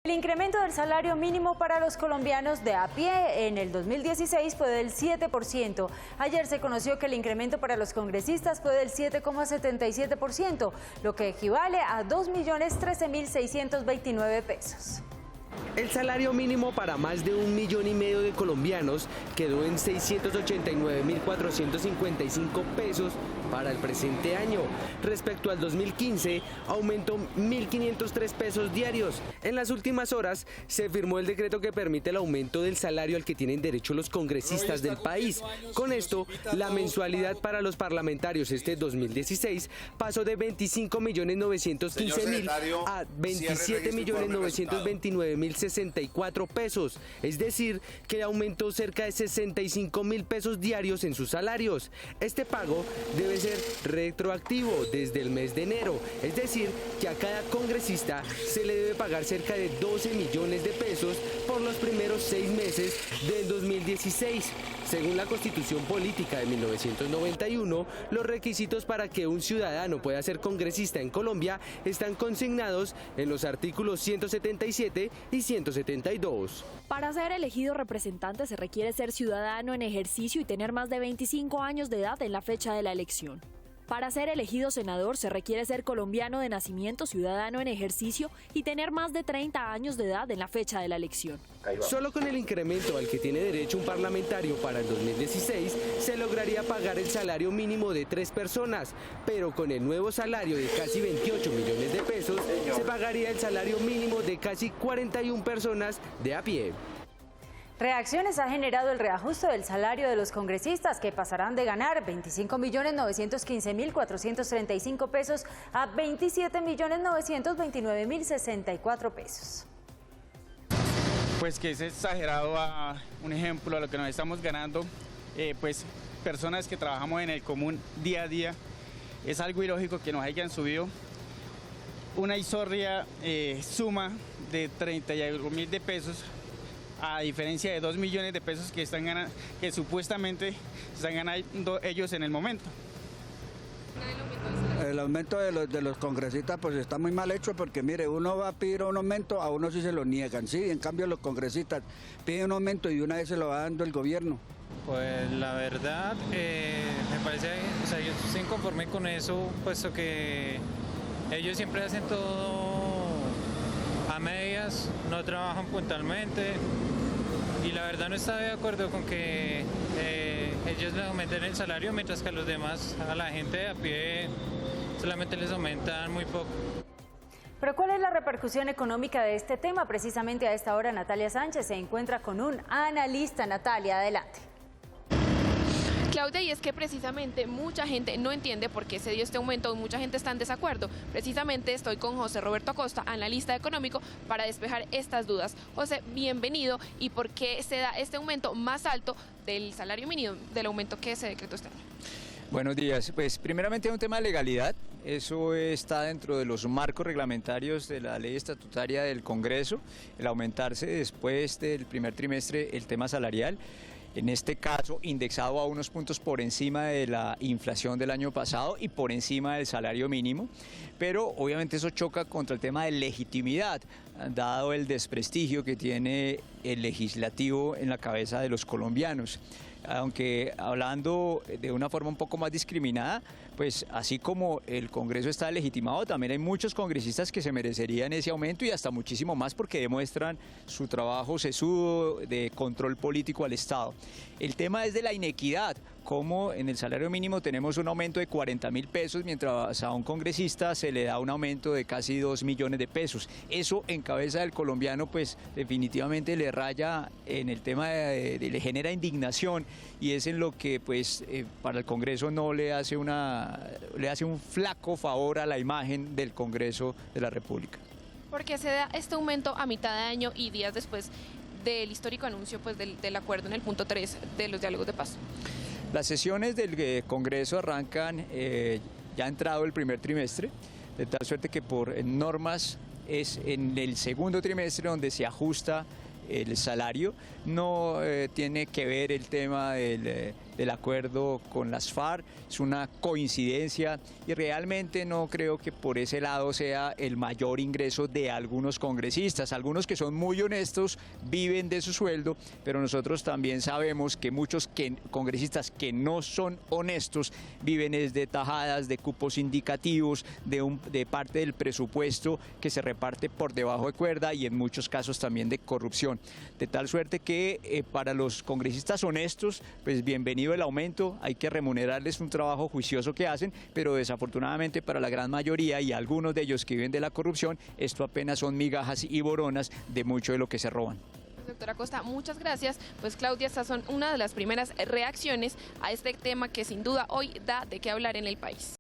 El incremento del salario mínimo para los colombianos de a pie en el 2016 fue del 7%. Ayer se conoció que el incremento para los congresistas fue del 7,77%, lo que equivale a 2.013.629 pesos. El salario mínimo para más de 1,5 millones de colombianos quedó en 689.455 pesos para el presente año. Respecto al 2015, aumentó 1.503 pesos diarios. En las últimas horas se firmó el decreto que permite el aumento del salario al que tienen derecho los congresistas del país. Con esto, la mensualidad para los parlamentarios este 2016 pasó de 25.915.000 a 27.929.064 pesos. Es decir, que aumentó cerca de 65.000 pesos diarios en sus salarios. Este pago debe ser retroactivo desde el mes de enero, es decir, que a cada congresista se le debe pagar cerca de 12 millones de pesos por los primeros 6 meses del 2016. Según la Constitución Política de 1991, los requisitos para que un ciudadano pueda ser congresista en Colombia están consignados en los artículos 177 y 172. Para ser elegido representante se requiere ser ciudadano en ejercicio y tener más de 25 años de edad en la fecha de la elección. Para ser elegido senador se requiere ser colombiano de nacimiento, ciudadano en ejercicio y tener más de 30 años de edad en la fecha de la elección. Solo con el incremento al que tiene derecho un parlamentario para el 2016 se lograría pagar el salario mínimo de 3 personas, pero con el nuevo salario de casi 28 millones de pesos se pagaría el salario mínimo de casi 41 personas de a pie. Reacciones ha generado el reajuste del salario de los congresistas, que pasarán de ganar 25.915.435 pesos a 27.929.064 pesos. Pues que es exagerado. Un ejemplo a lo que nos estamos ganando, pues personas que trabajamos en el común día a día, es algo ilógico que nos hayan subido una irrisoria suma de 30 y algo mil de pesos, a diferencia de 2 millones de pesos que están ganando, que supuestamente están ganando ellos en el momento. El aumento de los congresistas pues está muy mal hecho, porque mire, uno va a pedir un aumento, a uno sí se lo niegan, sí, en cambio los congresistas piden un aumento y una vez se lo va dando el gobierno. Pues la verdad, me parece, o sea, yo estoy inconforme con eso, puesto que ellos siempre hacen todo a medias, no trabajan puntualmente, y la verdad no está de acuerdo con que ellos les aumenten el salario, mientras que a los demás, a la gente de a pie, solamente les aumentan muy poco. Pero ¿cuál es la repercusión económica de este tema? Precisamente a esta hora Natalia Sánchez se encuentra con un analista. Natalia, adelante. Claudia, y es que precisamente mucha gente no entiende por qué se dio este aumento, mucha gente está en desacuerdo. Precisamente estoy con José Roberto Acosta, analista económico, para despejar estas dudas. José, bienvenido. ¿Y por qué se da este aumento más alto del salario mínimo, del aumento que se decretó este año? Buenos días. Pues primeramente es un tema de legalidad. Eso está dentro de los marcos reglamentarios de la ley estatutaria del Congreso, el aumentarse después del primer trimestre el tema salarial. En este caso, indexado a unos puntos por encima de la inflación del año pasado y por encima del salario mínimo, pero obviamente eso choca contra el tema de legitimidad, dado el desprestigio que tiene el legislativo en la cabeza de los colombianos. Aunque hablando de una forma un poco más discriminada, pues así como el Congreso está legitimado, también hay muchos congresistas que se merecerían ese aumento y hasta muchísimo más, porque demuestran su trabajo sesudo de control político al Estado. El tema es de la inequidad, como en el salario mínimo tenemos un aumento de 40.000 pesos, mientras a un congresista se le da un aumento de casi 2 millones de pesos. Eso en cabeza del colombiano pues definitivamente le raya en el tema le genera indignación, y es en lo que pues para el Congreso no le hace un flaco favor a la imagen del Congreso de la República. ¿Por qué se da este aumento a mitad de año y días después del histórico anuncio pues del acuerdo en el punto 3 de los diálogos de paz? Las sesiones del Congreso arrancan ya entrado el primer trimestre, de tal suerte que por normas es en el segundo trimestre donde se ajusta el salario. No tiene que ver el tema del del acuerdo con las FARC, es una coincidencia y realmente no creo que por ese lado sea el mayor ingreso de algunos congresistas. Algunos que son muy honestos viven de su sueldo, pero nosotros también sabemos que muchos congresistas que no son honestos viven de tajadas, de cupos indicativos, de parte del presupuesto que se reparte por debajo de cuerda y en muchos casos también de corrupción. De tal suerte que para los congresistas honestos, pues bienvenido el aumento, hay que remunerarles un trabajo juicioso que hacen, pero desafortunadamente para la gran mayoría y algunos de ellos que viven de la corrupción, esto apenas son migajas y boronas de mucho de lo que se roban. Doctora Costa, muchas gracias. Pues Claudia, estas son una de las primeras reacciones a este tema que sin duda hoy da de qué hablar en el país.